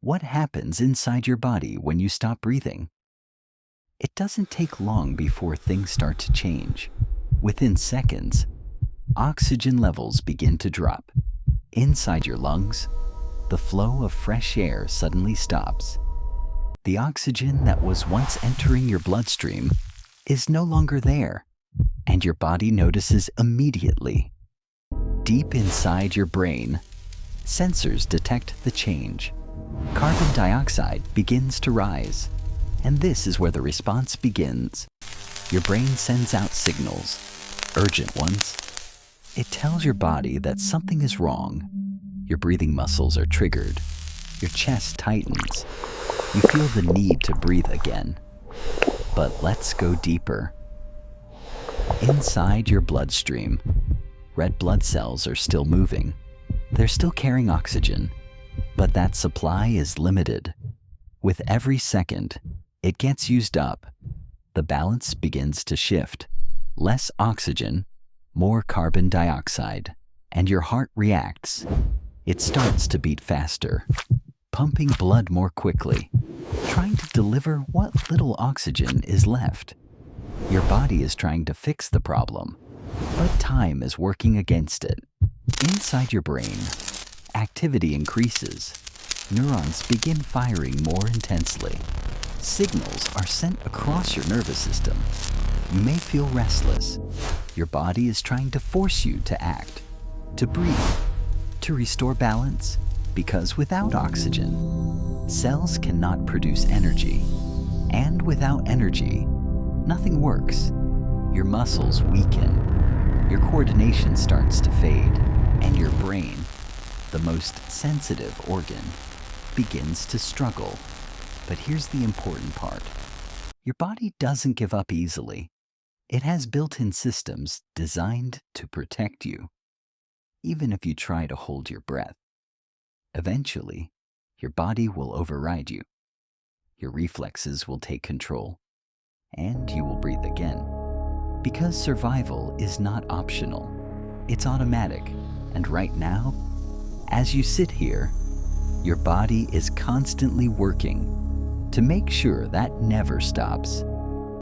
What happens inside your body when you stop breathing? It doesn't take long before things start to change. Within seconds, oxygen levels begin to drop. Inside your lungs, the flow of fresh air suddenly stops. The oxygen that was once entering your bloodstream is no longer there, and your body notices immediately. Deep inside your brain, sensors detect the change. Carbon dioxide begins to rise, and this is where the response begins. Your brain sends out signals, urgent ones. It tells your body that something is wrong. Your breathing muscles are triggered. Your chest tightens. You feel the need to breathe again. But let's go deeper. Inside your bloodstream, red blood cells are still moving. They're still carrying oxygen, but that supply is limited. With every second it gets used up, the balance begins to shift. Less oxygen, more carbon dioxide, and your heart reacts. It starts to beat faster, pumping blood more quickly, trying to deliver what little oxygen is left. Your body is trying to fix the problem, but time is working against it. Inside your brain, activity increases. Neurons begin firing more intensely. Signals are sent across your nervous system. You may feel restless. Your body is trying to force you to act, to breathe, to restore balance, because without oxygen, cells cannot produce energy. And without energy, nothing works. Your muscles weaken, your coordination starts to fade, and your brain, the most sensitive organ, begins to struggle. But here's the important part. Your body doesn't give up easily. It has built-in systems designed to protect you. Even if you try to hold your breath, eventually, your body will override you. Your reflexes will take control, and you will breathe again. Because survival is not optional, it's automatic. And right now, as you sit here, your body is constantly working to make sure that never stops.